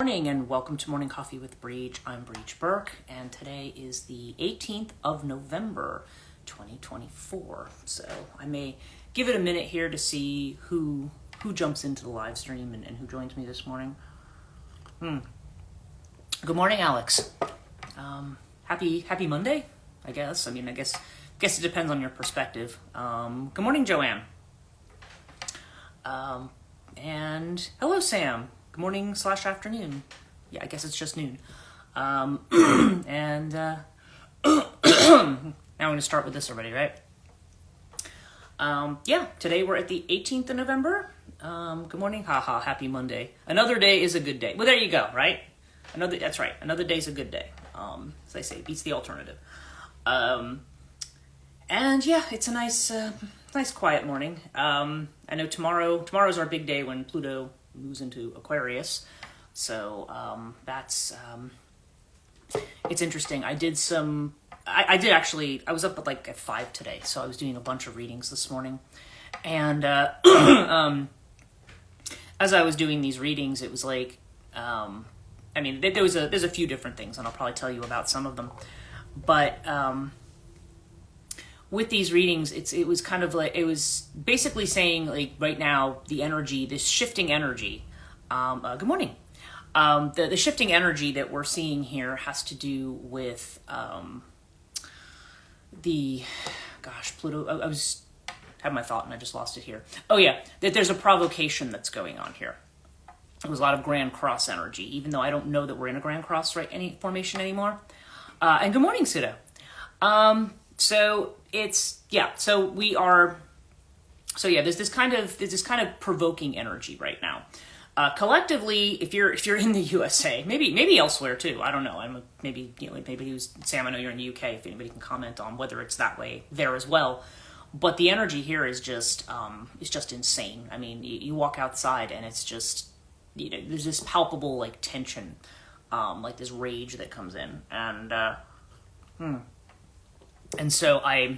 Morning and welcome to Morning Coffee with Brigid. I'm Brigid Burke and today is the 18th of November 2024. So I may give it a minute here to see who jumps into the live stream and who joins me this morning. Good morning, Alex. Happy Monday, I guess. I guess it depends on your perspective. Good morning, Joanne. And hello, Sam. Good morning / afternoon. Yeah, I guess it's just noon. And now I'm going to start with this already, right? Today we're at the 18th of November. Good morning. Happy Monday. Another day is a good day. Well, there you go, right? That's right. Another day's a good day. As I say, beats the alternative. And yeah, it's a nice quiet morning. I know tomorrow's our big day when Pluto moves into Aquarius, so it's interesting. I was up at 5 today, so I was doing a bunch of readings this morning, and as I was doing these readings, it was there's a few different things, and I'll probably tell you about some of them, but with these readings, it was basically saying right now the energy, this shifting energy. Good morning. The shifting energy that we're seeing here has to do with Pluto. I had my thought and I just lost it here. Oh yeah, that there's a provocation that's going on here. There was a lot of Grand Cross energy, even though I don't know that we're in a Grand Cross formation anymore. And good morning, Sudha. There's this kind of provoking energy right now. Collectively, if you're in the USA, maybe elsewhere too, I don't know. Maybe Sam, I know you're in the UK. If anybody can comment on whether it's that way there as well, but the energy here is just insane. I mean, you walk outside and it's just there's this palpable tension, this rage that comes in, and so I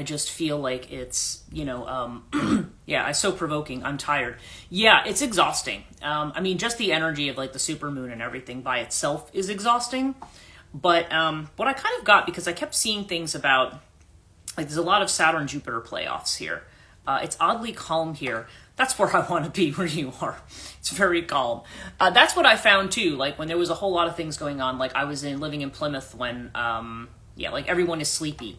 just feel like it's, it's so provoking. I'm tired. Yeah, it's exhausting. Just the energy of the supermoon and everything by itself is exhausting. But what I kind of got, because I kept seeing things about, there's a lot of Saturn-Jupiter playoffs here. It's oddly calm here. That's where I want to be, where you are. It's very calm. That's what I found too, when there was a whole lot of things going on. I was living in Plymouth when, everyone is sleepy.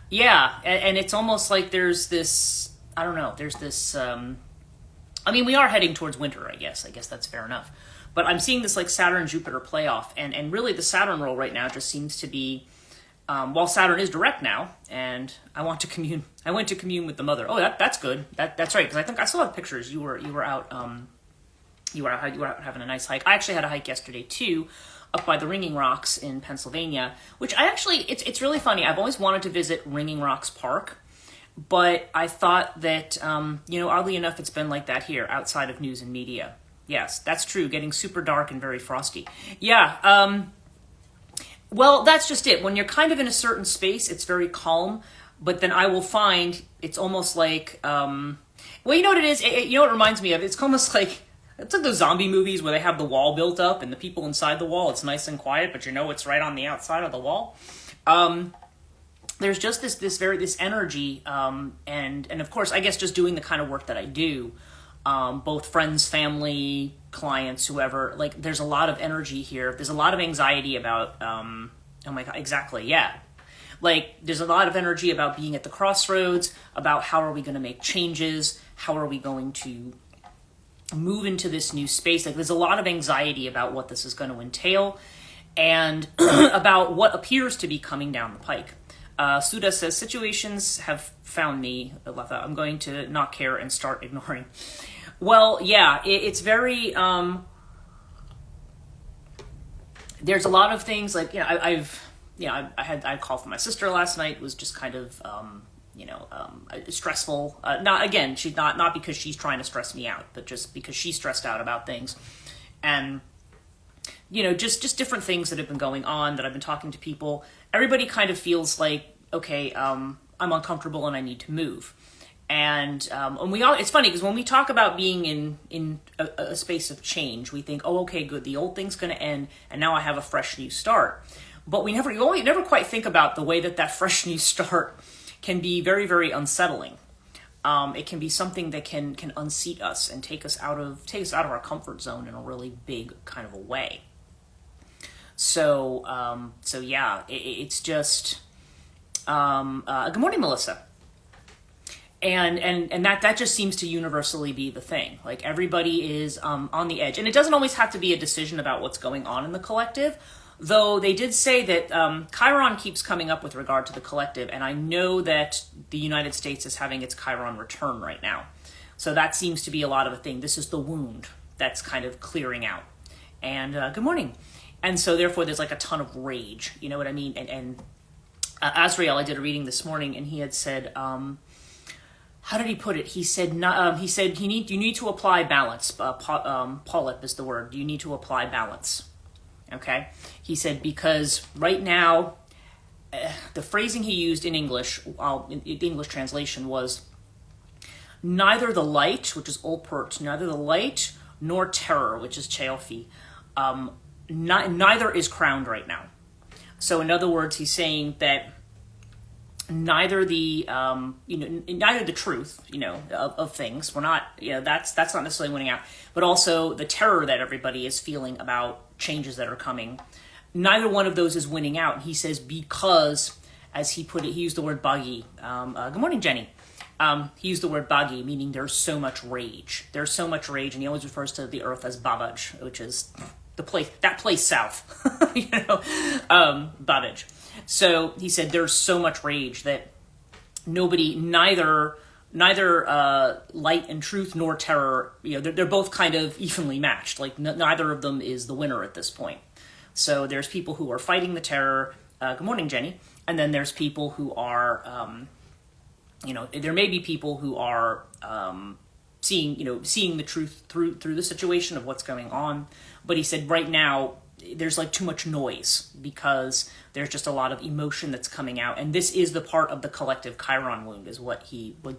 Yeah, and it's almost like there's this, I don't know, there's this, we are heading towards winter, I guess that's fair enough. But I'm seeing this Saturn-Jupiter playoff, and really the Saturn role right now just seems to be, while Saturn is direct now, and I went to commune with the mother. Oh, that's good. That's right, because I think I still have pictures. You were out having a nice hike. I actually had a hike yesterday too, up by the Ringing Rocks in Pennsylvania, which it's really funny. I've always wanted to visit Ringing Rocks Park, but I thought that, oddly enough, it's been like that here outside of news and media. Yes, that's true. Getting super dark and very frosty. Yeah. Well, that's just it. When you're kind of in a certain space, it's very calm, but then I will find it's almost like, you know what it is? You know what it reminds me of? It's almost it's like those zombie movies where they have the wall built up and the people inside the wall, it's nice and quiet, but it's right on the outside of the wall. There's just this energy, and of course, I guess just doing the kind of work that I do, both friends, family, clients, whoever, there's a lot of energy here. There's a lot of anxiety about, oh my God, exactly, yeah. There's a lot of energy about being at the crossroads, about how are we going to make changes, how are we going to move into this new space. There's a lot of anxiety about what this is going to entail and about what appears to be coming down the pike. Sudha says, situations have found me, Letha. I'm going to not care and start ignoring. Well, yeah, it's very, there's a lot of things I had a call from my sister last night. It was just kind of, stressful. She's not because she's trying to stress me out, but just because she's stressed out about things. And, just different things that have been going on, that I've been talking to people. Everybody kind of feels okay, I'm uncomfortable and I need to move. And we all, it's funny because when we talk about being in a space of change, we think, oh, okay, good, the old thing's going to end, and now I have a fresh new start. But we never quite think about the way that fresh new start can be very, very unsettling. It can be something that can unseat us and take us out of our comfort zone in a really big kind of a way. So yeah, it's just good morning, Melissa. And that just seems to universally be the thing. Like, everybody is on the edge, and it doesn't always have to be a decision about what's going on in the collective. Though they did say that Chiron keeps coming up with regard to the collective, and I know that the United States is having its Chiron return right now. So that seems to be a lot of a thing. This is the wound that's kind of clearing out. And good morning. And so therefore there's like a ton of rage. You know what I mean? And Azrael, I did a reading this morning, and he had said, how did he put it? He said, you need to apply balance. Polyp is the word. You need to apply balance. Okay? He said, because right now, the phrasing he used in English, in the English translation was, neither the light, which is Olpert, neither the light nor terror, which is Cheofi, neither is crowned right now. So in other words, he's saying that neither the truth, of things, we're not, that's not necessarily winning out, but also the terror that everybody is feeling about changes that are coming. Neither one of those is winning out. He says, because, as he put it, he used the word bagi. Good morning, Jenny. He used the word bagi, meaning there's so much rage. There's so much rage, and he always refers to the earth as Babaj, which is the place, that place south, Babaj. So he said there's so much rage that neither light and truth nor terror, they're both kind of evenly matched. Like neither of them is the winner at this point. So there's people who are fighting the terror. Good morning, Jenny. And then there's people who are, there may be people who are seeing the truth through the situation of what's going on. But he said right now there's like too much noise because there's just a lot of emotion that's coming out. And this is the part of the collective Chiron wound is what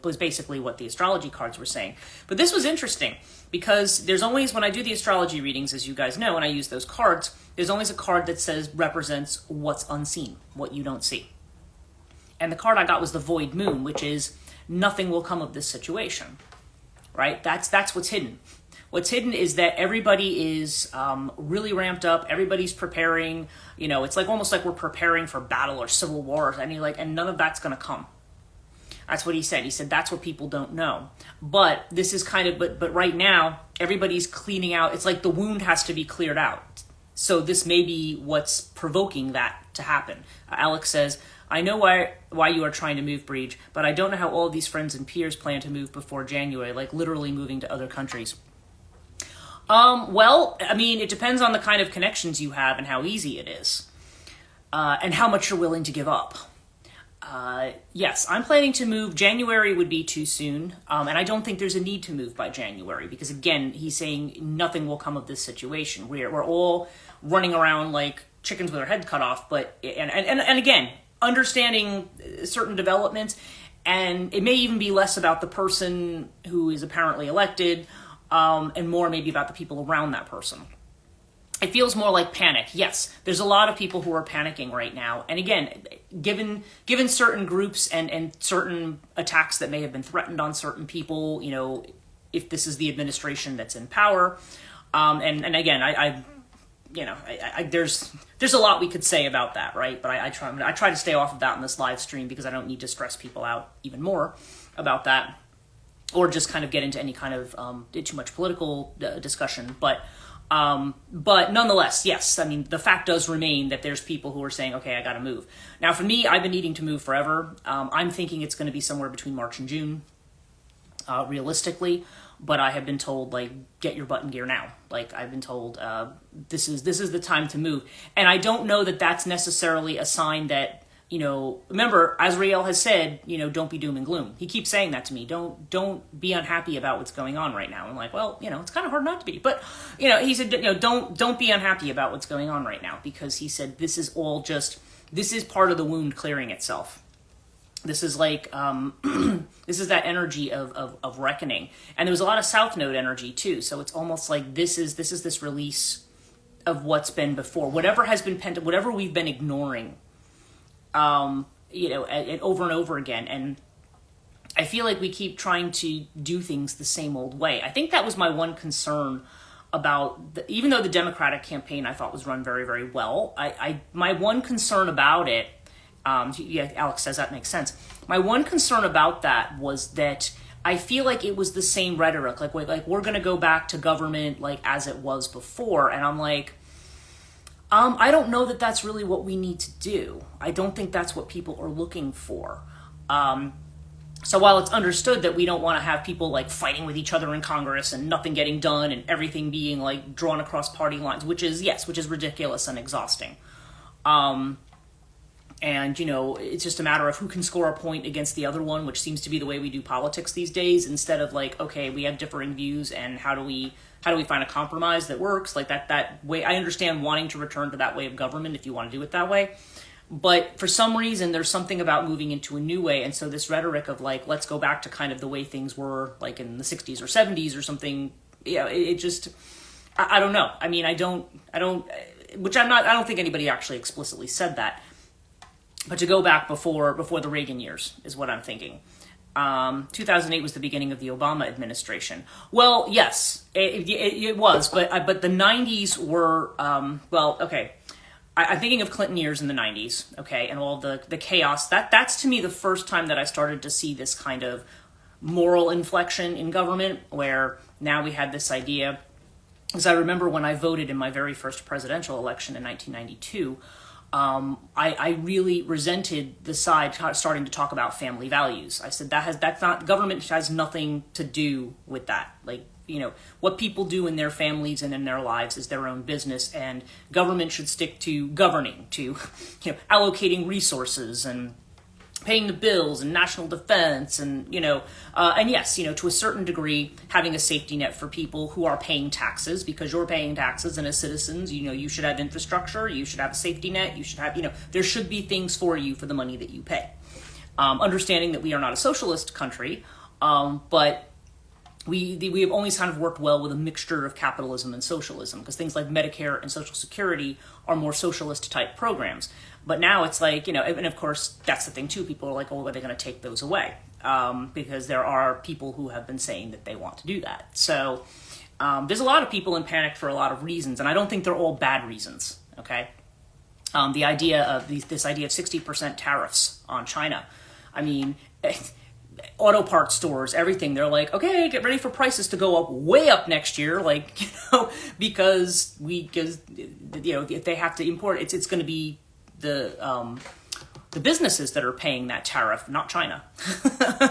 was basically what the astrology cards were saying. But this was interesting because there's always, when I do the astrology readings, as you guys know, and I use those cards, there's always a card that represents what's unseen, what you don't see. And the card I got was the Void Moon, which is nothing will come of this situation, right? That's what's hidden. What's hidden is that everybody is really ramped up. Everybody's preparing. It's like almost like we're preparing for battle or civil war. And none of that's going to come. That's what he said. He said that's what people don't know. But this is kind of, but right now everybody's cleaning out. It's like the wound has to be cleared out. So this may be what's provoking that to happen. Alex says, I know why you are trying to move, Brigid, but I don't know how all of these friends and peers plan to move before January, like literally moving to other countries. Well, I mean, it depends on the kind of connections you have and how easy it is, and how much you're willing to give up. Yes, I'm planning to move. January would be too soon, and I don't think there's a need to move by January because, again, he's saying nothing will come of this situation. We're all running around like chickens with our head cut off, but and again, understanding certain developments, and it may even be less about the person who is apparently elected. And more maybe about the people around that person. It feels more like panic. Yes, there's a lot of people who are panicking right now. And again, given certain groups and certain attacks that may have been threatened on certain people, if this is the administration that's in power. And again, there's a lot we could say about that, right? But I try to stay off of that in this live stream because I don't need to stress people out even more about that. Or just kind of get into any kind of too much political discussion, but nonetheless, yes. I mean, the fact does remain that there's people who are saying, "Okay, I got to move." Now, for me, I've been needing to move forever. I'm thinking it's going to be somewhere between March and June, realistically. But I have been told, like, get your butt in gear now. Like, I've been told this is the time to move, and I don't know that that's necessarily a sign that. Remember, Azrael has said, don't be doom and gloom. He keeps saying that to me. Don't be unhappy about what's going on right now. I'm like, well, it's kind of hard not to be. But, he said, don't be unhappy about what's going on right now because he said this is part of the wound clearing itself. This is like this is that energy of reckoning, and there was a lot of South Node energy too. So it's almost like this is this release of what's been before, whatever has been pent, whatever we've been ignoring, and over and over again. And I feel like we keep trying to do things the same old way. I think that was my one concern about, even though the Democratic campaign I thought was run very, very well, my one concern about it, yeah, Alex says that makes sense. My one concern about that was that I feel like it was the same rhetoric, like we're going to go back to government like as it was before, and I'm like, I don't know that that's really what we need to do. I don't think that's what people are looking for. So while it's understood that we don't want to have people like fighting with each other in Congress and nothing getting done and everything being like drawn across party lines, which is ridiculous and exhausting. And, it's just a matter of who can score a point against the other one, which seems to be the way we do politics these days, instead of like, okay, we have differing views and how do we find a compromise that works? Like that way. I understand wanting to return to that way of government if you want to do it that way. But for some reason, there's something about moving into a new way. And so this rhetoric of like, let's go back to kind of the way things were like in the 60s or 70s or something. It just, I don't know. I mean, I don't think anybody actually explicitly said that. But to go back before the Reagan years is what I'm thinking. 2008 was the beginning of the Obama administration. Well, yes, it was, but the 90s were, okay. I'm thinking of Clinton years in the 90s, okay, and all the chaos. That's to me the first time that I started to see this kind of moral inflection in government, where now we had this idea. Because I remember when I voted in my very first presidential election in 1992, I really resented the side starting to talk about family values. I said government has nothing to do with that. Like, what people do in their families and in their lives is their own business, and government should stick to governing, to allocating resources and paying the bills and national defense and and yes, to a certain degree having a safety net for people who are paying taxes, because you're paying taxes, and as citizens, you should have infrastructure, you should have a safety net, you should have, there should be things for you for the money that you pay. Understanding that we are not a socialist country, but we have always kind of worked well with a mixture of capitalism and socialism, because things like Medicare and Social Security are more socialist type programs. But now it's like, and of course, that's the thing too. People are like, oh, are they going to take those away? Because there are people who have been saying that they want to do that. So there's a lot of people in panic for a lot of reasons, and I don't think they're all bad reasons, okay? The idea of this idea of 60% tariffs on China. I mean, auto parts stores, everything, they're like, okay, get ready for prices to go up way up next year, like, because if they have to import, it's going to be the businesses that are paying that tariff, not China.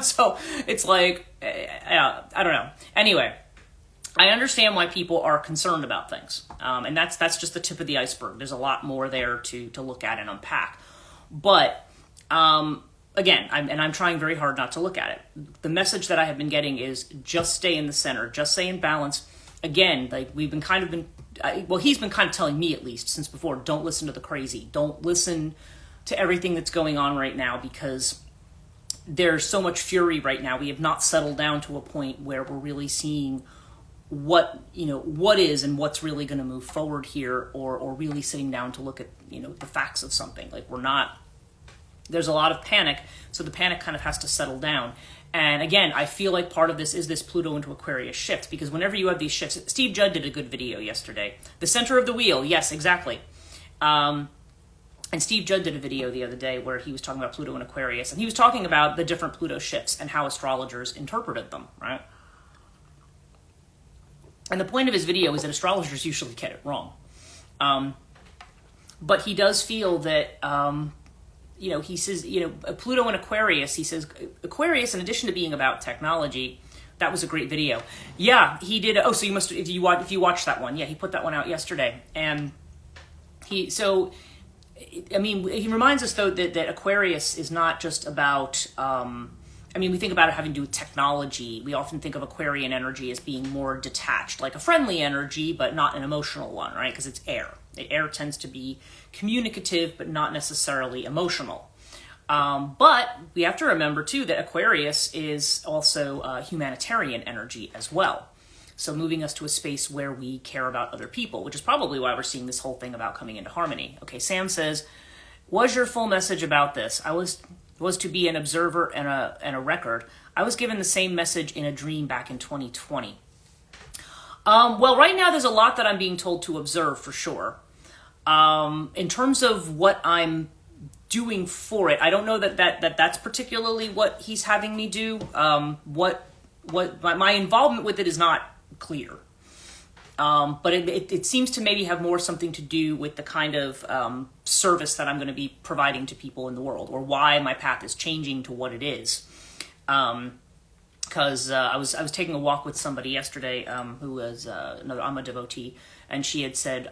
So it's like, I don't know. Anyway, I understand why people are concerned about things, and that's just the tip of the iceberg. There's a lot more there to look at and unpack, but again, I'm trying very hard not to look at it. The message that I have been getting is just stay in the center, just stay in balance. Again, like he's been kind of telling me, at least since before, don't listen to the crazy. Don't listen to everything that's going on right now, because there's so much fury right now. We have not settled down to a point where we're really seeing what is and what's really going to move forward here, or really sitting down to look at, the facts of something. Like, we're not. There's a lot of panic, so the panic kind of has to settle down. And again, I feel like part of this is this Pluto into Aquarius shift, because whenever you have these shifts, Steve Judd did a good video yesterday. The center of the wheel, yes, exactly. And Steve Judd did a video the other day where he was talking about Pluto and Aquarius, and he was talking about the different Pluto shifts and how astrologers interpreted them, right? And the point of his video is that astrologers usually get it wrong. But he does feel that he says, Pluto and Aquarius, he says, Aquarius, in addition to being about technology, that was a great video. Yeah, he did. Oh, so you must, if you watched that one, yeah, he put that one out yesterday. And he reminds us, though, that Aquarius is not just about, we think about it having to do with technology. We often think of Aquarian energy as being more detached, like a friendly energy, but not an emotional one, right? Because it's air. The air tends to be communicative, but not necessarily emotional. But we have to remember, too, that Aquarius is also humanitarian energy as well. So moving us to a space where we care about other people, which is probably why we're seeing this whole thing about coming into harmony. Okay, Sam says, was your full message about this? I was to be an observer and a record. I was given the same message in a dream back in 2020. Well, right now there's a lot that I'm being told to observe for sure. In terms of what I'm doing for it, I don't know that's particularly what he's having me do. What my involvement with it is not clear. But it seems to maybe have more something to do with the kind of service that I'm going to be providing to people in the world, or why my path is changing to what it is. Because I was taking a walk with somebody yesterday who was I'm a devotee, and she had said,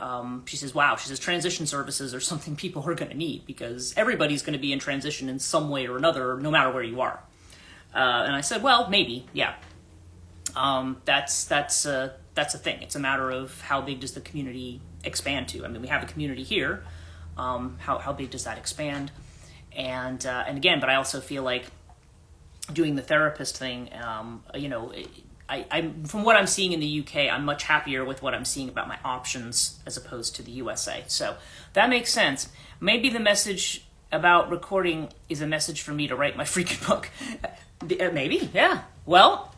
she says, transition services are something people are going to need, because everybody's going to be in transition in some way or another, no matter where you are. And I said, well, maybe, yeah. That's a thing. It's a matter of how big does the community expand to. I mean, we have a community here. How big does that expand? And again, but I also feel like doing the therapist thing, I'm from what I'm seeing in the UK, I'm much happier with what I'm seeing about my options as opposed to the USA. So that makes sense. Maybe the message about recording is a message for me to write my freaking book. Maybe, yeah. Well,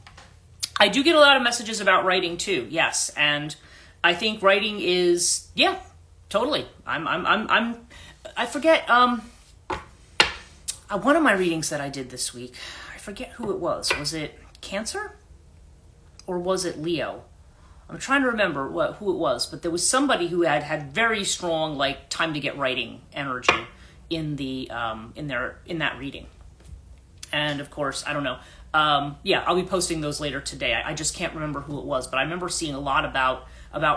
I do get a lot of messages about writing too, yes. And I think writing is, yeah, totally. I forget, one of my readings that I did this week, I forget who it was. Was it Cancer? Or was it Leo? I'm trying to remember who it was, but there was somebody who had very strong, like, time to get writing energy in that reading. And of course, I don't know. I'll be posting those later today. I just can't remember who it was, but I remember seeing a lot about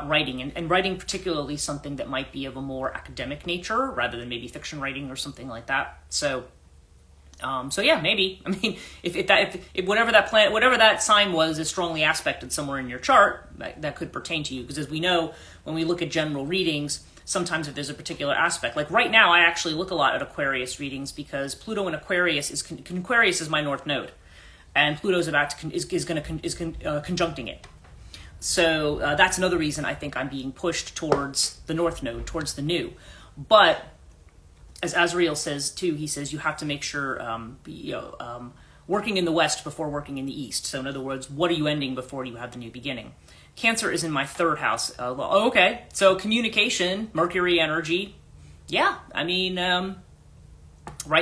writing, and writing particularly something that might be of a more academic nature rather than maybe fiction writing or something like that. So yeah, maybe. I mean, if whatever that sign was is strongly aspected somewhere in your chart, that could pertain to you. Because as we know, when we look at general readings, sometimes if there's a particular aspect, like right now, I actually look a lot at Aquarius readings because Pluto in Aquarius Aquarius is my North Node, and Pluto's conjuncting it. So that's another reason I think I'm being pushed towards the North Node, towards the new. But as Azrael says too, he says you have to make sure working in the West before working in the East. So in other words, what are you ending before you have the new beginning? Cancer is in my third house. Okay, so communication, Mercury energy. Yeah, I mean, right?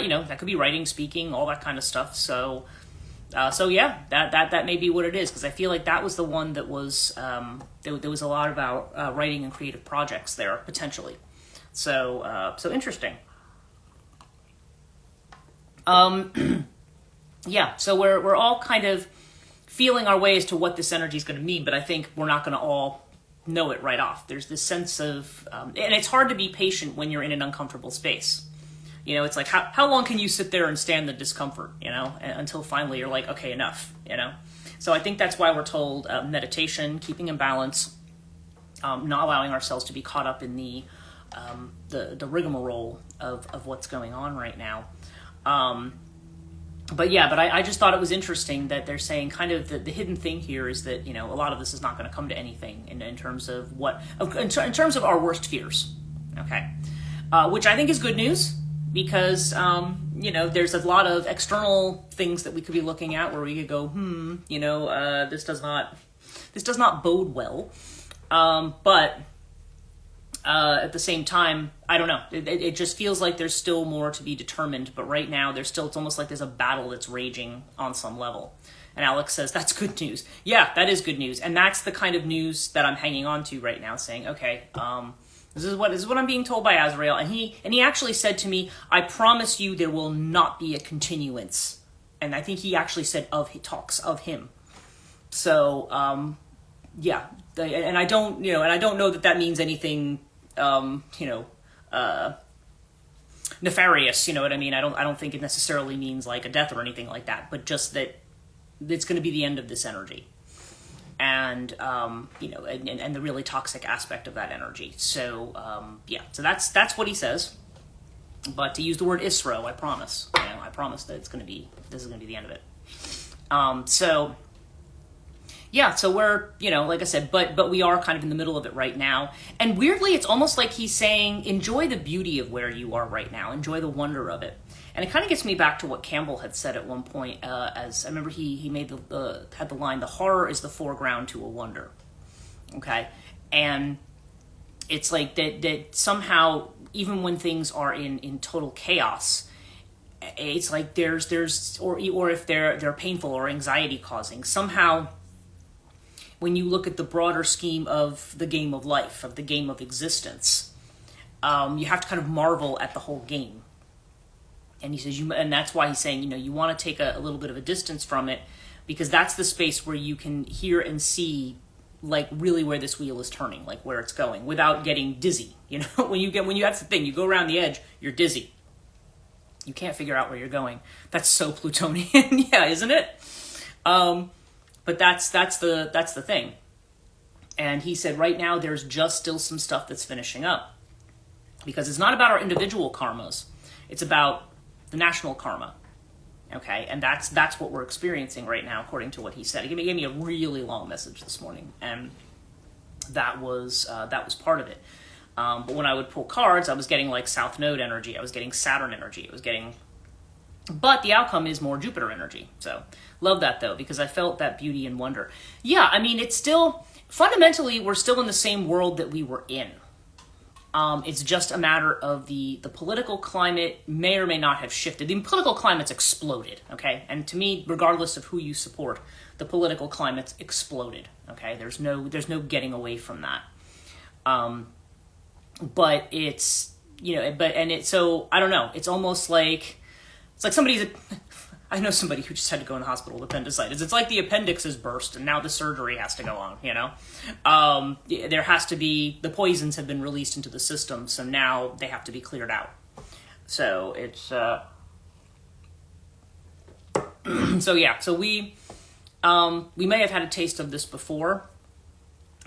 That could be writing, speaking, all that kind of stuff. So yeah, that may be what it is, because I feel like that was the one that was there was a lot about writing and creative projects there potentially. So interesting. Yeah, so we're all kind of feeling our way as to what this energy is going to mean, but I think we're not going to all know it right off. There's this sense of, and it's hard to be patient when you're in an uncomfortable space. It's like, how long can you sit there and stand the discomfort, until finally you're like, okay, enough, So I think that's why we're told meditation, keeping in balance, not allowing ourselves to be caught up in the rigmarole of what's going on right now. But I just thought it was interesting that they're saying kind of the hidden thing here is that, a lot of this is not going to come to anything in terms of in terms of our worst fears. Okay. Which I think is good news because, there's a lot of external things that we could be looking at where we could go, this does not bode well. But at the same time, I don't know. It just feels like there's still more to be determined. But right now, it's almost like there's a battle that's raging on some level. And Alex says, that's good news. Yeah, that is good news. And that's the kind of news that I'm hanging on to right now, saying, okay, this is what I'm being told by Azrael. And he actually said to me, I promise you there will not be a continuance. And I think he actually said talks of him. So, yeah. And I don't know that means anything, nefarious, you know what I mean? I don't think it necessarily means like a death or anything like that, but just that it's going to be the end of this energy. And, and the really toxic aspect of that energy. So, so that's what he says. But to use the word Isro, I promise. I promise that this is going to be the end of it. So we're, like I said, but we are kind of in the middle of it right now. And weirdly, it's almost like he's saying, enjoy the beauty of where you are right now. Enjoy the wonder of it. And it kind of gets me back to what Campbell had said at one point. As I remember, he made had the line, "The horror is the foreground to a wonder." Okay, and it's like that somehow, even when things are in total chaos, it's like there's or if they're painful or anxiety causing, somehow when you look at the broader scheme of the game of life, of the game of existence, you have to kind of marvel at the whole game. And he says, and that's why he's saying, you want to take a little bit of a distance from it, because that's the space where you can hear and see, like, really where this wheel is turning, like where it's going, without getting dizzy. That's the thing, you go around the edge, you're dizzy. You can't figure out where you're going. That's so Plutonian, yeah, isn't it? But that's the thing. And he said, right now there's just still some stuff that's finishing up, because it's not about our individual karmas. It's about the national karma, okay? And that's what we're experiencing right now, according to what he said. He gave me a really long message this morning, and that was part of it. But when I would pull cards, I was getting like South Node energy, I was getting Saturn energy, but the outcome is more Jupiter energy. So love that though, because I felt that beauty and wonder. Yeah, I mean, it's still, fundamentally, we're still in the same world that we were in. It's just a matter of the political climate may or may not have shifted. The political climate's exploded, okay? And to me, regardless of who you support, the political climate's exploded, okay? There's no getting away from that. But it's, so I don't know. It's almost like, it's like I know somebody who just had to go in the hospital with appendicitis. It's like the appendix is burst and now the surgery has to go on, There has to be, the poisons have been released into the system, so now they have to be cleared out. So it's, so we may have had a taste of this before,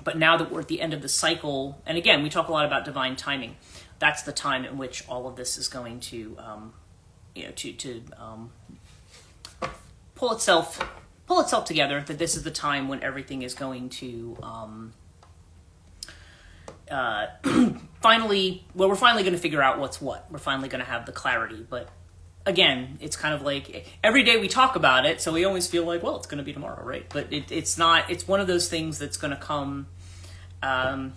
but now that we're at the end of the cycle, and again, we talk a lot about divine timing, that's the time in which all of this is going to, pull itself together, that this is the time when everything is going to we're finally going to figure out what's what. We're finally going to have the clarity. But again, it's kind of like every day we talk about it, so we always feel like, well, it's going to be tomorrow, right? But it's not. It's one of those things that's going to come. I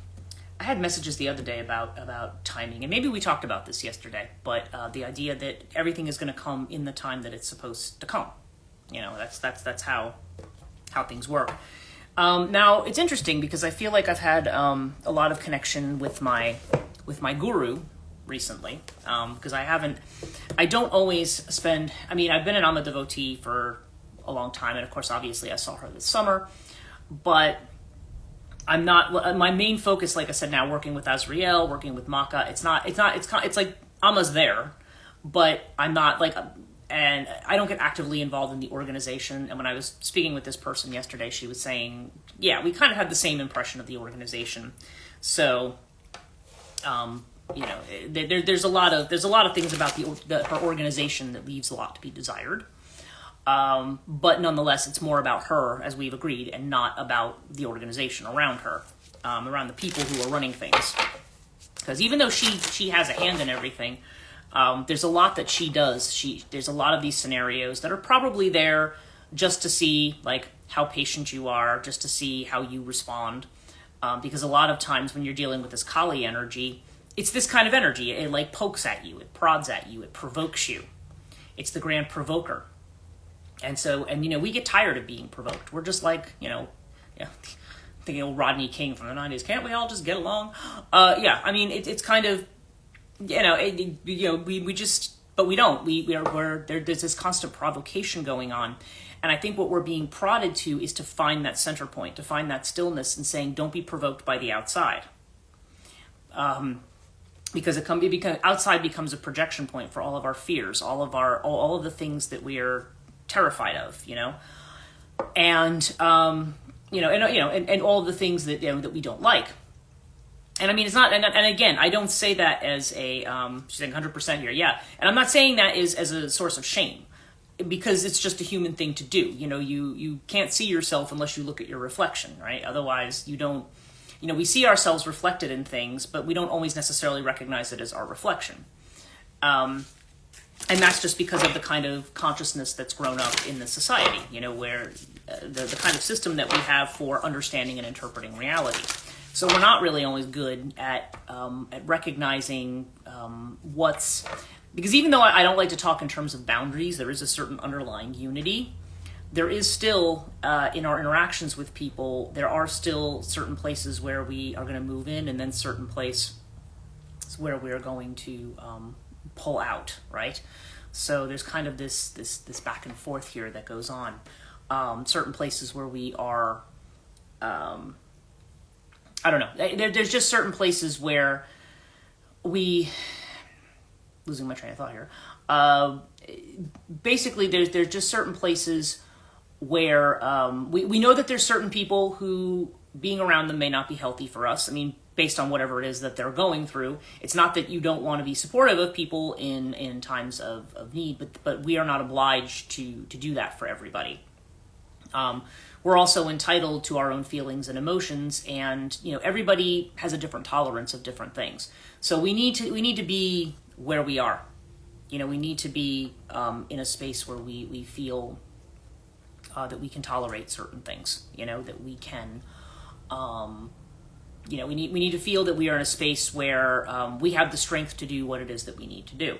had messages the other day about timing, and maybe we talked about this yesterday, but the idea that everything is going to come in the time that it's supposed to come. That's how things work. Now it's interesting because I feel like I've had a lot of connection with my guru recently, because I don't always spend. I mean, I've been an Amma devotee for a long time, and of course, obviously, I saw her this summer, but I'm not. My main focus, like I said, now working with Azrael, working with Maka. It's like Amma's there, but I'm not like. And I don't get actively involved in the organization. And when I was speaking with this person yesterday, she was saying, yeah, we kind of had the same impression of the organization. So, there's a lot of things about her organization that leaves a lot to be desired. But nonetheless, it's more about her, as we've agreed, and not about the organization around her, around the people who are running things. Because even though she has a hand in everything, there's a lot that she does. There's a lot of these scenarios that are probably there just to see like how patient you are, just to see how you respond. Because a lot of times when you're dealing with this Kali energy, it's this kind of energy. It like pokes at you, it prods at you, it provokes you. It's the grand provoker. And so, we get tired of being provoked. We're just like, thinking old Rodney King from the 90s. Can't we all just get along? It's kind of, we just, but we don't. There's this constant provocation going on. And I think what we're being prodded to is to find that center point, to find that stillness and saying, don't be provoked by the outside. Because outside becomes a projection point for all of our fears, all of the things that we are terrified of, and all of the things that, that we don't like. And I mean, it's not, and again, I don't say that as a, she's saying 100% here, yeah. And I'm not saying that as a source of shame, because it's just a human thing to do. You know, you can't see yourself unless you look at your reflection, right? Otherwise, you don't, you know, we see ourselves reflected in things, but we don't always necessarily recognize it as our reflection. And that's just because of the kind of consciousness that's grown up in the society, you know, where the kind of system that we have for understanding and interpreting reality. So we're not really always good at recognizing what's, because even though I don't like to talk in terms of boundaries, there is a certain underlying unity. There is still, in our interactions with people, there are still certain places where we are going to move in, and then certain places where we're going to pull out, right? So there's kind of this back and forth here that goes on. Certain places where we are, I don't know. There's just certain places where we, losing my train of thought here. Basically, there's just certain places where we know that there's certain people who being around them may not be healthy for us. I mean, based on whatever it is that they're going through. It's not that you don't want to be supportive of people in times of need, but we are not obliged to do that for everybody. We're also entitled to our own feelings and emotions, and you know, everybody has a different tolerance of different things. So we need to be where we are. You know, we need to be in a space where we feel that we can tolerate certain things. You know, that we can. You know, we need to feel that we are in a space where we have the strength to do what it is that we need to do.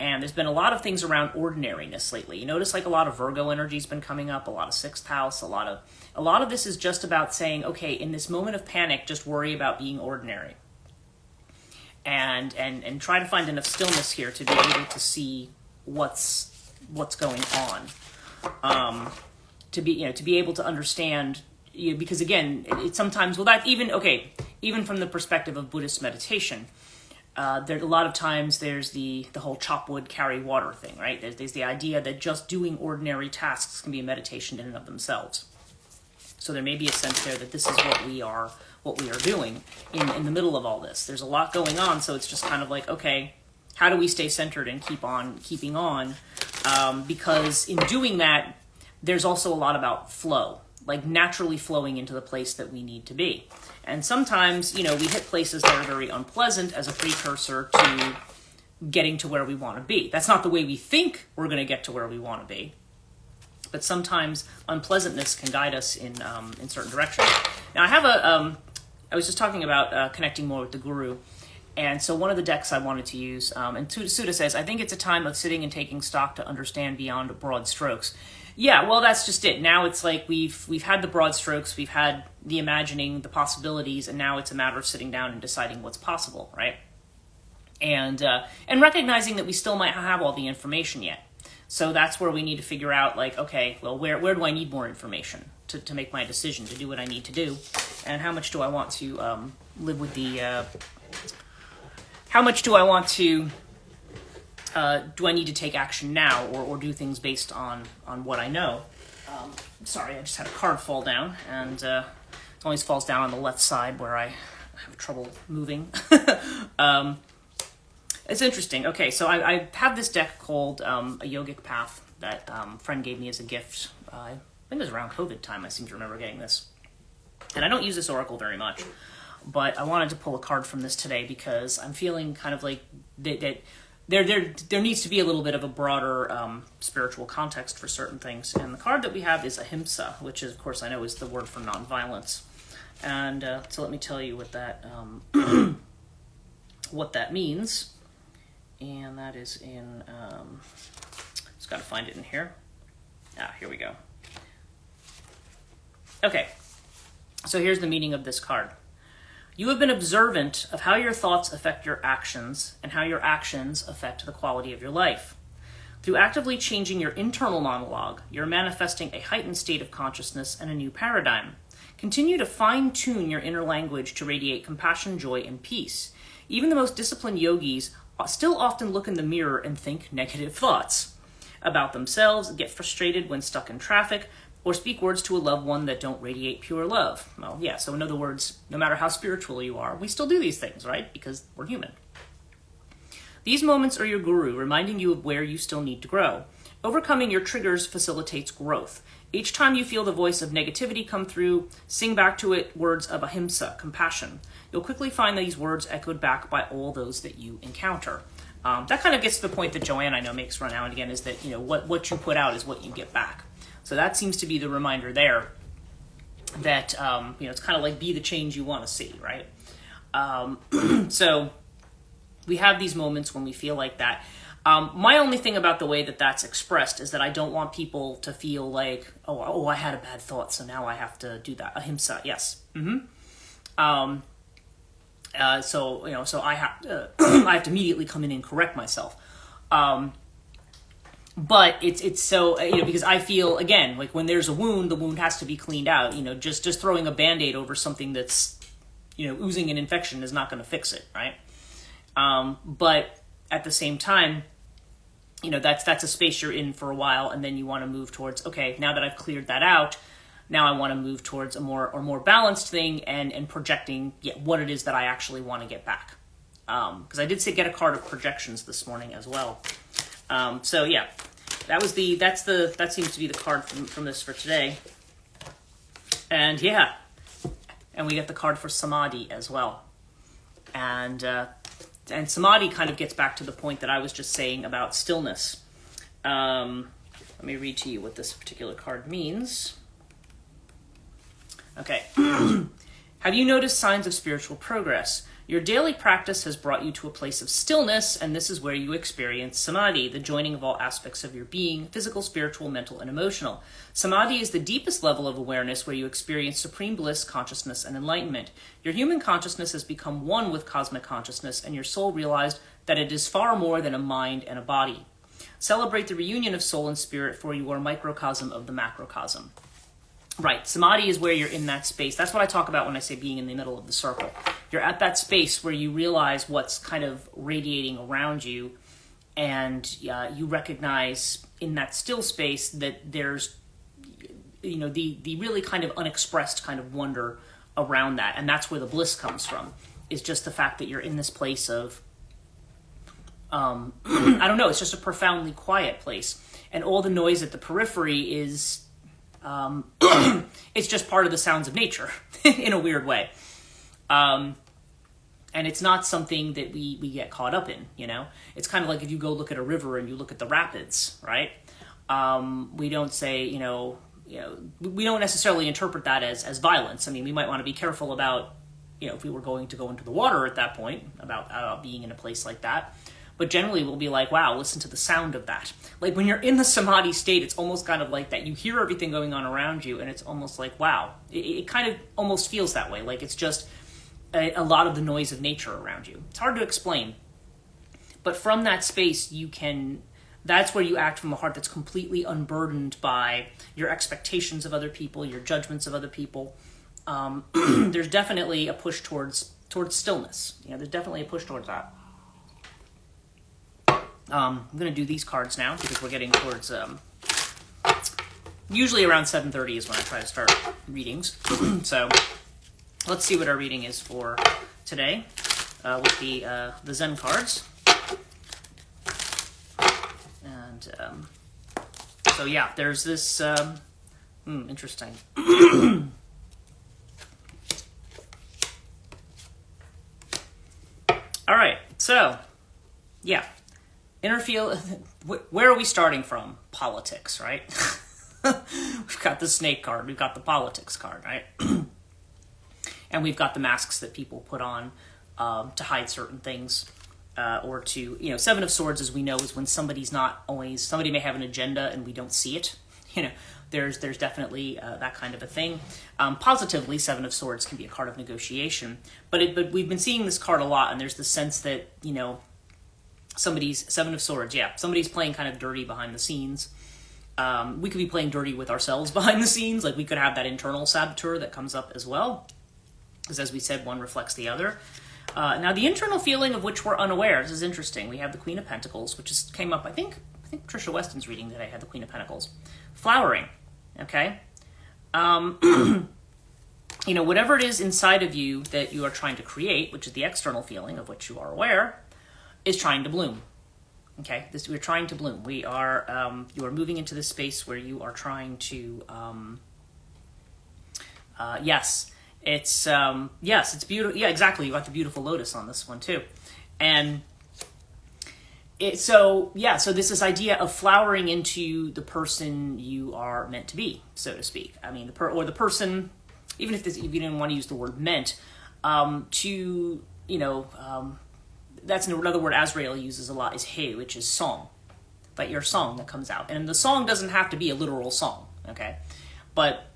And there's been a lot of things around ordinariness lately. You notice like a lot of Virgo energy's been coming up, a lot of sixth house, a lot of this is just about saying, okay, in this moment of panic, just worry about being ordinary. And try to find enough stillness here to be able to see what's going on. To be able to understand, you know, because again, it sometimes, well, that even from the perspective of Buddhist meditation, there's a lot of times there's the whole chop wood, carry water thing, right? There's the idea that just doing ordinary tasks can be a meditation in and of themselves. So there may be a sense there that this is what we are doing in the middle of all this. There's a lot going on, so it's just kind of like, okay, how do we stay centered and keep on keeping on? Because in doing that, there's also a lot about flow, like naturally flowing into the place that we need to be. And sometimes, you know, we hit places that are very unpleasant as a precursor to getting to where we want to be. That's not the way we think we're going to get to where we want to be. But sometimes unpleasantness can guide us in certain directions. Now, I was just talking about connecting more with the guru. And so one of the decks I wanted to use, and Suda says, I think it's a time of sitting and taking stock to understand beyond broad strokes. Yeah, well, that's just it. Now it's like we've had the broad strokes, we've had the imagining, the possibilities, and now it's a matter of sitting down and deciding what's possible, right? And recognizing that we still might not have all the information yet. So that's where we need to figure out, like, okay, well, where do I need more information to make my decision, to do what I need to do, and how much do I want to live with the... how much do I want to... do I need to take action now or do things based on what I know? Sorry, I just had a card fall down, and it always falls down on the left side where I have trouble moving. It's interesting. Okay, so I have this deck called A Yogic Path that a friend gave me as a gift. I think it was around COVID time, I seem to remember getting this. And I don't use this oracle very much, but I wanted to pull a card from this today because I'm feeling kind of like that there needs to be a little bit of a broader spiritual context for certain things. And the card that we have is Ahimsa, which is, of course, I know is the word for nonviolence. And so let me tell you what that what that means. And that is in, just got to find it in here. Here we go. Okay, so here's the meaning of this card. You have been observant of how your thoughts affect your actions and how your actions affect the quality of your life. Through actively changing your internal monologue, you're manifesting a heightened state of consciousness and a new paradigm. Continue to fine-tune your inner language to radiate compassion, joy, and peace. Even the most disciplined yogis still often look in the mirror and think negative thoughts about themselves, get frustrated when stuck in traffic, or speak words to a loved one that don't radiate pure love. Well, yeah, so in other words, no matter how spiritual you are, we still do these things, right? Because we're human. These moments are your guru, reminding you of where you still need to grow. Overcoming your triggers facilitates growth. Each time you feel the voice of negativity come through, sing back to it words of ahimsa, compassion. You'll quickly find these words echoed back by all those that you encounter. That kind of gets to the point that Joanne, I know, makes run now and again, is that, what you put out is what you get back. So that seems to be the reminder there that, it's kind of like be the change you want to see, right? So we have these moments when we feel like that. My only thing about the way that that's expressed is that I don't want people to feel like, oh, I had a bad thought, so now I have to do that. Ahimsa, yes. So I have to, I have to immediately come in and correct myself. But it's so, because I feel, again, like when there's a wound, the wound has to be cleaned out. Just throwing a Band-Aid over something that's, oozing an infection is not going to fix it, right? But at the same time, that's a space you're in for a while, and then you want to move towards, okay, now that I've cleared that out, now I want to move towards a more balanced thing and projecting what it is that I actually want to get back. Because I did get a card of projections this morning as well. So yeah, that seems to be the card from this for today. And yeah, and we get the card for Samadhi as well. And Samadhi kind of gets back to the point that I was just saying about stillness. Let me read to you what this particular card means. Okay. Have you noticed signs of spiritual progress? Your daily practice has brought you to a place of stillness, and this is where you experience Samadhi, the joining of all aspects of your being, physical, spiritual, mental, and emotional. Samadhi is the deepest level of awareness where you experience supreme bliss, consciousness, and enlightenment. Your human consciousness has become one with cosmic consciousness, and your soul realized that it is far more than a mind and a body. Celebrate the reunion of soul and spirit, for you are a microcosm of the macrocosm. Right, Samadhi is where you're in that space. That's what I talk about when I say being in the middle of the circle. You're at that space where you realize what's kind of radiating around you, and you recognize in that still space that there's, the really kind of unexpressed kind of wonder around that, and that's where the bliss comes from, is just the fact that you're in this place of, I don't know, it's just a profoundly quiet place, and all the noise at the periphery is... it's just part of the sounds of nature in a weird way. And it's not something that we get caught up in, It's kind of like if you go look at a river and you look at the rapids, right? We don't say, we don't necessarily interpret that as violence. I mean, we might want to be careful about, if we were going to go into the water at that point, about being in a place like that. But generally we'll be like, wow, listen to the sound of that. Like when you're in the Samadhi state, it's almost kind of like that. You hear everything going on around you, and it's almost like, wow. It kind of almost feels that way. Like it's just a lot of the noise of nature around you. It's hard to explain. But from that space, that's where you act from a heart that's completely unburdened by your expectations of other people, your judgments of other people. There's definitely a push towards stillness. There's definitely a push towards that. I'm going to do these cards now because we're getting towards, usually around 7:30 is when I try to start readings. So let's see what our reading is for today with the Zen cards. And so yeah, there's this, interesting. All right, so yeah. Inner field, where are we starting from? Politics, right? We've got the snake card, we've got the politics card, right? And we've got the masks that people put on to hide certain things, or to, Seven of Swords, as we know, is when somebody may have an agenda and we don't see it. There's definitely that kind of a thing. Positively, Seven of Swords can be a card of negotiation, but we've been seeing this card a lot, and there's the sense that, somebody's Seven of Swords, somebody's playing kind of dirty behind the scenes. We could be playing dirty with ourselves behind the scenes. Like we could have that internal saboteur that comes up as well, because as we said, one reflects the other. Now the internal feeling of which we're unaware, this is interesting. We have the Queen of Pentacles, which came up, I think Trisha Weston's reading today had the Queen of Pentacles. Flowering, okay? you know, whatever it is inside of you that you are trying to create, which is the external feeling of which you are aware, is trying to bloom. Okay, we're trying to bloom. We are, you are moving into this space where you are trying to, yes, it's beautiful. Yeah, exactly. You got the beautiful lotus on this one too. And so this is idea of flowering into the person you are meant to be, so to speak. I mean, the person, even if you didn't want to use the word meant, to, you know, that's another word Azrael uses a lot, is hey, which is song, but your song that comes out. And the song doesn't have to be a literal song, okay? But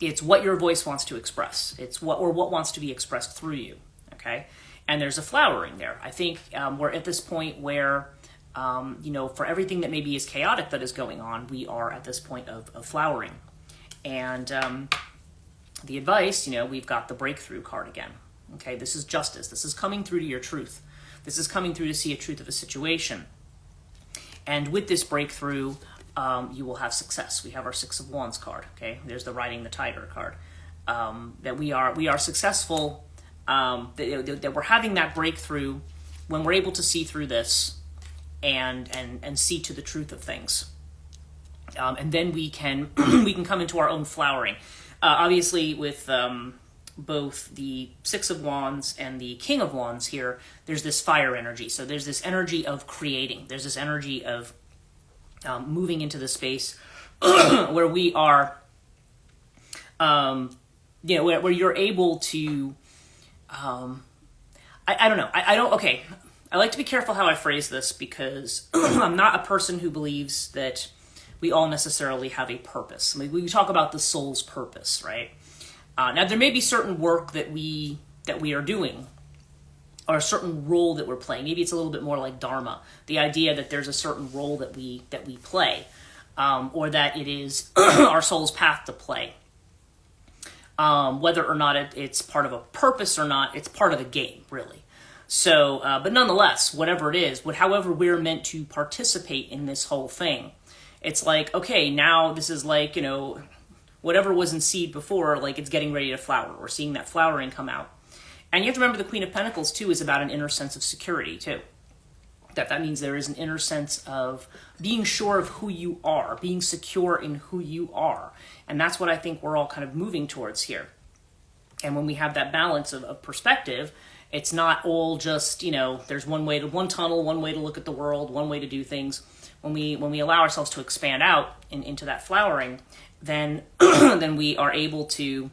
it's what your voice wants to express. It's what wants to be expressed through you, okay? And there's a flowering there. I think we're at this point where, you know, for everything that maybe is chaotic that is going on, we are at this point of flowering. And the advice, you know, we've got the breakthrough card again. Okay, this is justice. This is coming through to your truth. This is coming through to see a truth of a situation. And with this breakthrough, you will have success. We have our Six of Wands card. Okay, there's the Riding the Tiger card. That we are successful. That we're having that breakthrough when we're able to see through this and see to the truth of things. And then we can we can come into our own flowering. Obviously, with both the Six of Wands and the King of Wands here, there's this fire energy. So there's this energy of creating. There's this energy of moving into the space where we are, you know, where you're able to, I don't know. I don't, okay. I like to be careful how I phrase this because I'm not a person who believes that we all necessarily have a purpose. I mean, we talk about the soul's purpose, right? Now, there may be certain work that we are doing, or a certain role that we're playing. Maybe it's a little bit more like Dharma, the idea that there's a certain role that we play, or that it is our soul's path to play. Whether or not it's part of a purpose or not, it's part of the game, really. So, but nonetheless, whatever it is, however we're meant to participate in this whole thing, it's like, okay, now this is like, you know, whatever was in seed before, like it's getting ready to flower. We're seeing that flowering come out. And you have to remember the Queen of Pentacles, too, is about an inner sense of security, too. That means there is an inner sense of being sure of who you are, being secure in who you are. And that's what I think we're all kind of moving towards here. And when we have that balance of perspective, it's not all just, you know, there's one tunnel, one way to look at the world, one way to do things. When we allow ourselves to expand out into that flowering, then then we are able to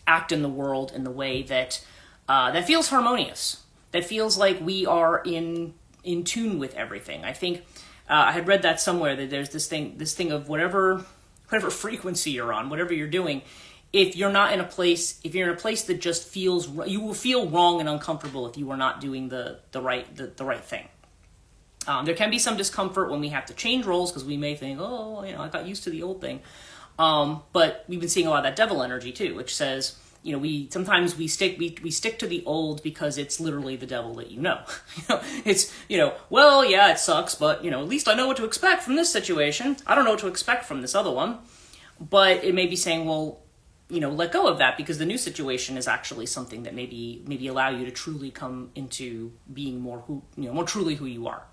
act in the world in the way that that feels harmonious, that feels like we are in tune with everything. I think I had read that somewhere, that there's this thing of whatever frequency you're on, whatever you're doing, if you're in a place that just feels, you will feel wrong and uncomfortable if you are not doing the right thing. There can be some discomfort when we have to change roles because we may think, oh, you know, I got used to the old thing. But we've been seeing a lot of that devil energy too, which says, you know, we stick to the old because it's literally the devil that you know. It's, you know, well, yeah, it sucks, but, you know, at least I know what to expect from this situation. I don't know what to expect from this other one. But it may be saying, well, you know, let go of that because the new situation is actually something that maybe allow you to truly come into being more truly who you are.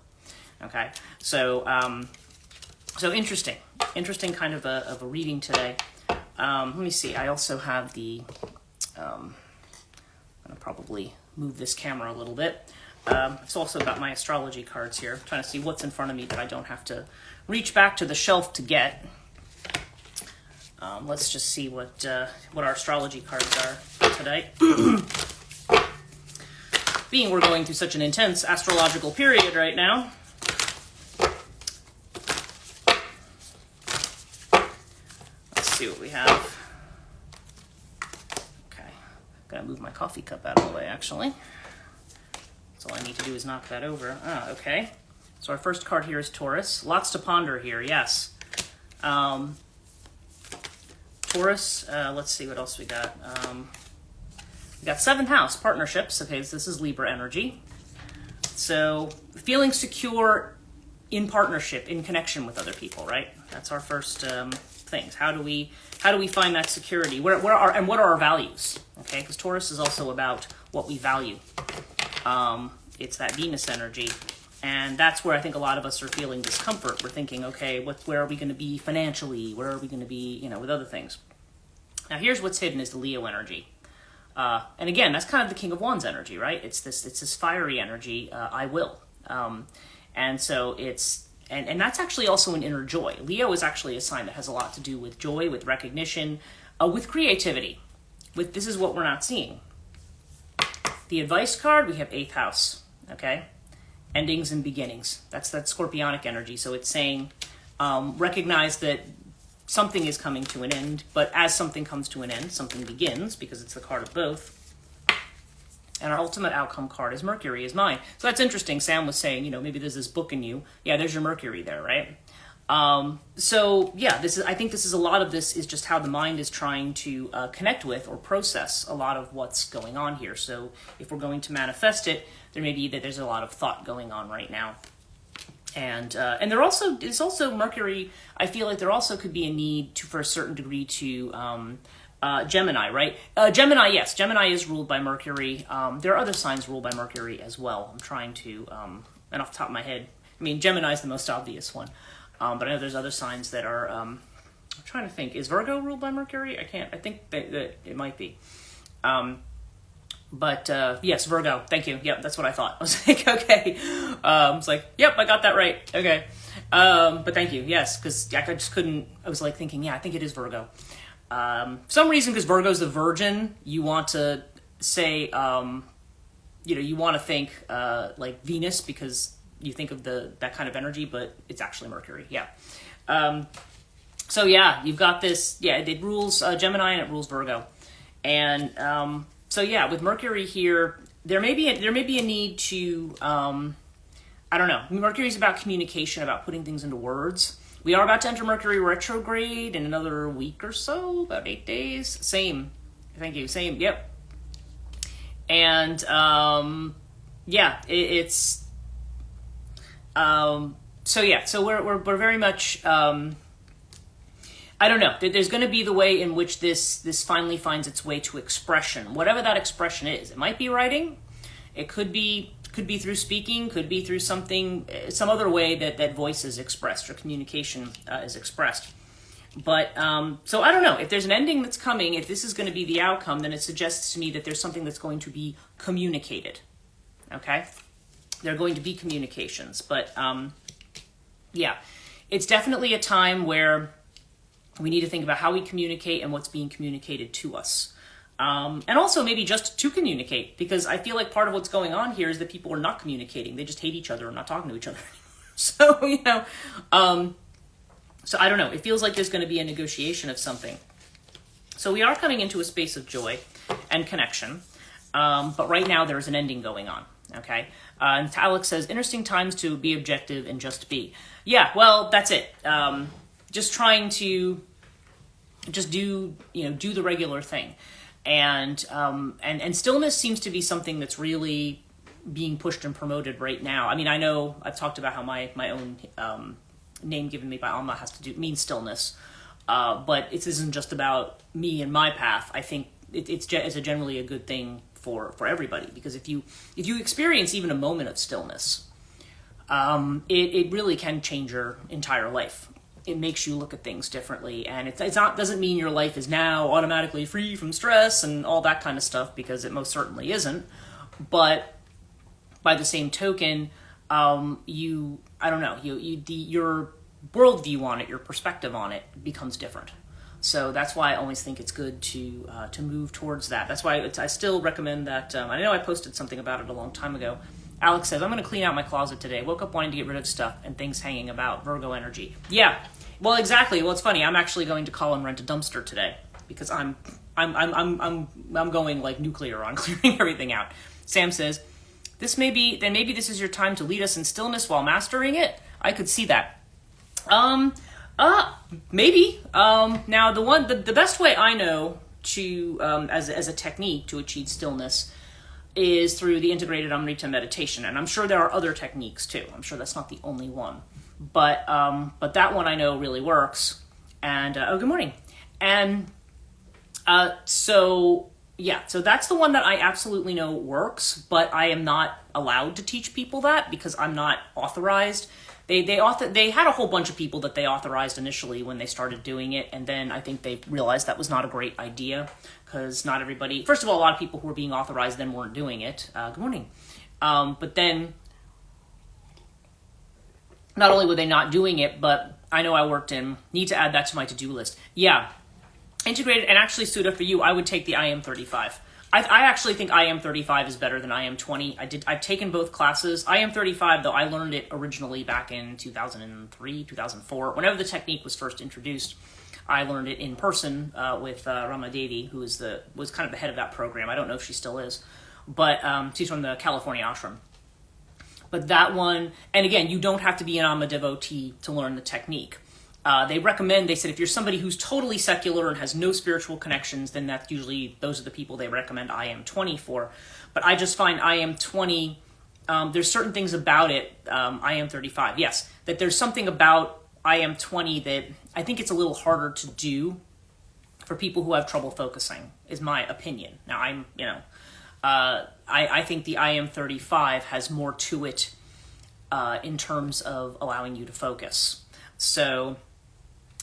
Okay, so so interesting kind of a reading today. Let me see. I also have the. I'm gonna probably move this camera a little bit. It's also got my astrology cards here. I'm trying to see what's in front of me that I don't have to reach back to the shelf to get. Let's just see what our astrology cards are for today. Being we're going through such an intense astrological period right now. See what we have. Okay, gotta move my coffee cup out of the way, actually. So all I need to do is knock that over. Okay. So our first card here is Taurus. Lots to ponder here, yes. Taurus, let's see what else we got. We got 7th house, partnerships. Okay, so this is Libra energy. So feeling secure in partnership, in connection with other people, right? That's our first things. How do we find that security? What are our values? Okay, because Taurus is also about what we value. It's that Venus energy. And that's where I think a lot of us are feeling discomfort. We're thinking, okay, where are we going to be financially? Where are we going to be, with other things? Now, here's what's hidden is the Leo energy. And again, that's kind of the King of Wands energy, right? It's this fiery energy, I will. And so and that's actually also an inner joy. Leo is actually a sign that has a lot to do with joy, with recognition, with creativity. This is what we're not seeing. The advice card, we have 8th house, okay? Endings and beginnings. That's that scorpionic energy. So it's saying, recognize that something is coming to an end, but as something comes to an end, something begins, because it's the card of both. And our ultimate outcome card is Mercury, is mine. So that's interesting. Sam was saying, maybe there's this book in you. Yeah, there's your Mercury there, right? So yeah, I think a lot of this is just how the mind is trying to connect with or process a lot of what's going on here. So if we're going to manifest it, there may be that there's a lot of thought going on right now. And it's also Mercury. I feel like there also could be a need for a certain degree to Gemini, right? Gemini, yes, Gemini is ruled by Mercury. There are other signs ruled by Mercury as well. I'm trying to, and off the top of my head, Gemini is the most obvious one. But I know there's other signs that are, I'm trying to think, is Virgo ruled by Mercury? I think that it might be. But yes, Virgo, thank you. Yep, that's what I thought. I was like, okay. I was like, yep, I got that right. Okay. But thank you, yes, because I just couldn't, I was like thinking, yeah, I think it is Virgo. For some reason, because Virgo's the Virgin, you want to say, you want to think like Venus, because you think of that kind of energy, but it's actually Mercury. Yeah. So yeah, you've got this. Yeah, it rules Gemini and it rules Virgo, and so yeah, with Mercury here, there may be a need to I don't know. Mercury's about communication, about putting things into words. We are about to enter Mercury retrograde in another week or so, about 8 days. Same. Thank you. Same. Yep. And yeah, it's. So yeah, so we're very much, I don't know, there's going to be the way in which this finally finds its way to expression, whatever that expression is. It might be writing, it could be through speaking, could be through some other way that voice is expressed or communication is expressed. But, so I don't know, if there's an ending that's coming, if this is going to be the outcome, then it suggests to me that there's something that's going to be communicated, okay? There are going to be communications, but yeah, it's definitely a time where we need to think about how we communicate and what's being communicated to us. And also maybe just to communicate, because I feel like part of what's going on here is that people are not communicating. They just hate each other and not talking to each other anymore. So, so I don't know. It feels like there's going to be a negotiation of something. So we are coming into a space of joy and connection. But right now there's an ending going on. Okay. And Alex says, interesting times to be objective and just be. Yeah, well, that's it. Just trying to just do the regular thing. And stillness seems to be something that's really being pushed and promoted right now. I know I've talked about how my own name given me by Alma means stillness. But it isn't just about me and my path. I think it's generally a good thing for everybody, because if you experience even a moment of stillness, it really can change your entire life. It makes you look at things differently, and it doesn't mean your life is now automatically free from stress and all that kind of stuff, because it most certainly isn't. But by the same token, your worldview on it, your perspective on it becomes different. So that's why I always think it's good to move towards that. That's why I still recommend that. I know I posted something about it a long time ago. Alex says, I'm going to clean out my closet today. Woke up wanting to get rid of stuff and things hanging about. Virgo energy. Yeah, well, exactly. Well, it's funny. I'm actually going to call and rent a dumpster today, because I'm going like nuclear on clearing everything out. Sam says, maybe this is your time to lead us in stillness while mastering it. I could see that. Maybe. Now the best way I know to, as a technique to achieve stillness is through the integrated Amrita meditation. And I'm sure there are other techniques too. I'm sure that's not the only one, but that one I know really works. And, good morning. And so that's the one that I absolutely know works, but I am not allowed to teach people that because I'm not authorized. They had a whole bunch of people that they authorized initially when they started doing it, and then I think they realized that was not a great idea because not everybody. First of all, a lot of people who were being authorized then weren't doing it. Good morning. But then, not only were they not doing it, but I know I worked in. Need to add that to my to-do list. Yeah, integrated and actually, Suda, for you, I would take the IM35. I actually think IM35 is better than IM20. I've taken both classes. IM35, though, I learned it originally back in 2003, 2004. Whenever the technique was first introduced, I learned it in person with Rama Devi, who was kind of the head of that program. I don't know if she still is, but she's from the California ashram. But that one, and again, you don't have to be an Amma devotee to learn the technique. They said if you're somebody who's totally secular and has no spiritual connections, then those are the people they recommend IM20 for. But I just find IM20, there's certain things about it, IM35, yes, that there's something about IM20 that I think it's a little harder to do for people who have trouble focusing, is my opinion. Now, I think the IM35 has more to it in terms of allowing you to focus. So,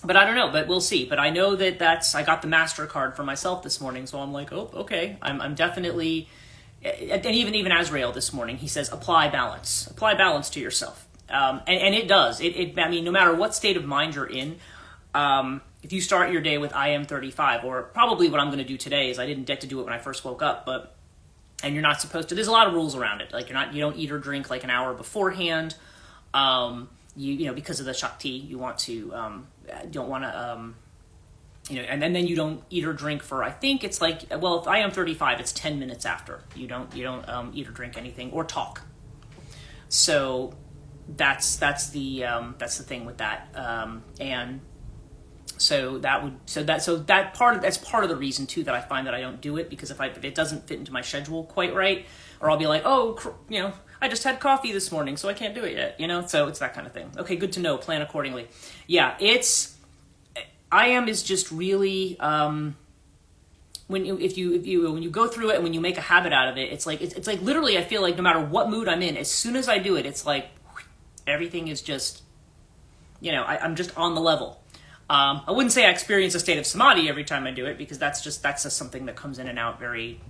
but I don't know, but we'll see. But I know I got the MasterCard for myself this morning, so I'm like, oh, okay. I'm definitely, and even Azrael this morning, he says, apply balance to yourself. And it does. I mean, no matter what state of mind you're in, if you start your day with IM35, or probably what I'm going to do today is I didn't get to do it when I first woke up, and you're not supposed to. There's a lot of rules around it. Like you don't eat or drink like an hour beforehand. Because of the Shakti, you want to don't want to and then you don't eat or drink for, I think it's like, well, if IM35, it's 10 minutes after you don't eat or drink anything or talk. So that's the thing with that, and that's part of the reason too that I find that I don't do it, because if it doesn't fit into my schedule quite right, or I'll be like, I just had coffee this morning, so I can't do it yet, so it's that kind of thing. Okay, good to know, plan accordingly. Yeah, IM is just really, when you go through it and when you make a habit out of it, it's like literally, I feel like no matter what mood I'm in, as soon as I do it, it's like everything is just, I'm just on the level. I wouldn't say I experience a state of samadhi every time I do it, because that's just something that comes in and out very,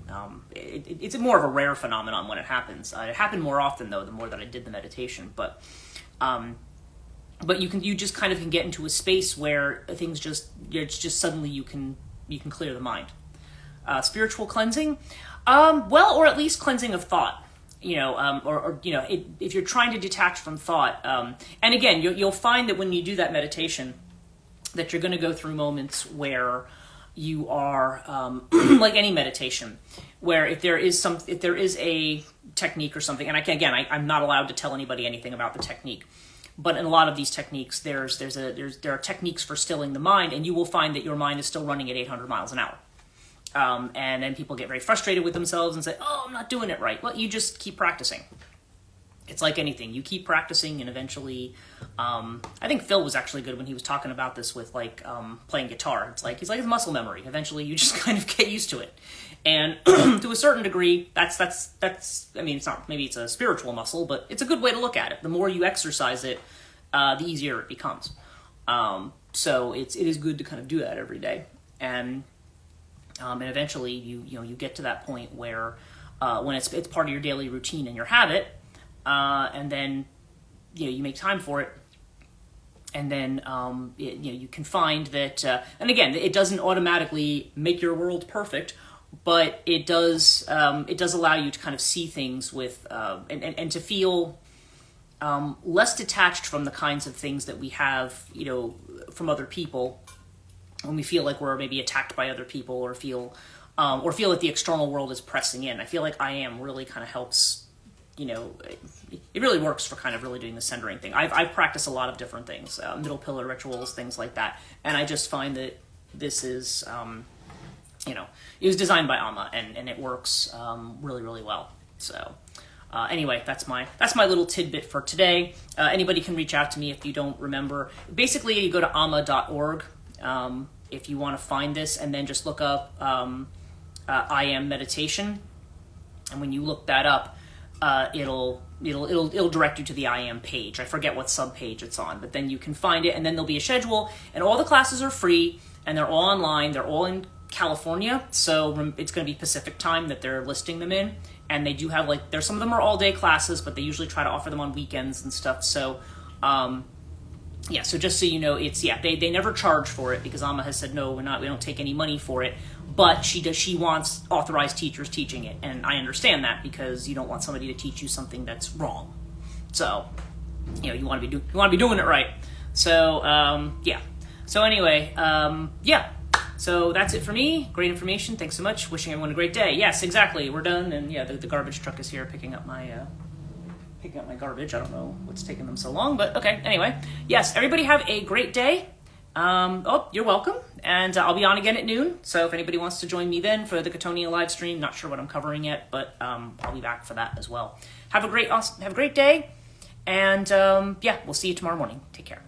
it's more of a rare phenomenon when it happens. It happened more often though, the more that I did the meditation, but you just kind of can get into a space where things it's just suddenly you can clear the mind. Spiritual cleansing, or at least cleansing of thought. If you're trying to detach from thought, and again, you'll find that when you do that meditation, that you're going to go through moments where you are, like any meditation, where if there is a technique or something, and I'm not allowed to tell anybody anything about the technique, but in a lot of these techniques, there are techniques for stilling the mind, and you will find that your mind is still running at 800 miles an hour. And then people get very frustrated with themselves and say, oh, I'm not doing it right. Well, you just keep practicing. It's like anything. You keep practicing, and eventually, I think Phil was actually good when he was talking about this with playing guitar. He's like it's muscle memory. Eventually, you just kind of get used to it, and to a certain degree, that's. I mean, it's not, maybe it's a spiritual muscle, but it's a good way to look at it. The more you exercise it, the easier it becomes. So it is good to kind of do that every day, and eventually you get to that point where when it's part of your daily routine and your habit. And then, you make time for it, and then, you can find that, and again, it doesn't automatically make your world perfect, but it does allow you to kind of see things with, and to feel, less detached from the kinds of things that we have, from other people, when we feel like we're maybe attacked by other people, or feel that the external world is pressing in. I feel like I am really kind of helps. It really works for kind of really doing the centering thing. I've practiced a lot of different things, middle pillar rituals, things like that, and I just find that this is, it was designed by Amma, and it works really, really well. So anyway, that's my little tidbit for today. Anybody can reach out to me if you don't remember. Basically, you go to amma.org, if you want to find this, and then just look up I am meditation. And when you look that up, it'll direct you to the I am page. I forget what subpage it's on, but then you can find it, and then there'll be a schedule, and all the classes are free, and they're all online. They're all in California, so it's going to be Pacific time that they're listing them in. And they do have, like, there's some of them are all day classes, but they usually try to offer them on weekends and stuff. So, yeah, so just so you know, they never charge for it, because Amma has said, no, we don't take any money for it. But she wants authorized teachers teaching it. And I understand that, because you don't want somebody to teach you something that's wrong. So, you want to be doing it right. So, yeah. So anyway, yeah. So that's it for me. Great information. Thanks so much. Wishing everyone a great day. Yes, exactly. We're done. And yeah, the garbage truck is here picking up my garbage. I don't know what's taking them so long, but okay. Anyway, yes, everybody have a great day. You're welcome. And I'll be on again at noon. So if anybody wants to join me then for the Catonia live stream, not sure what I'm covering yet, but I'll be back for that as well. Have a great day. And yeah, we'll see you tomorrow morning. Take care.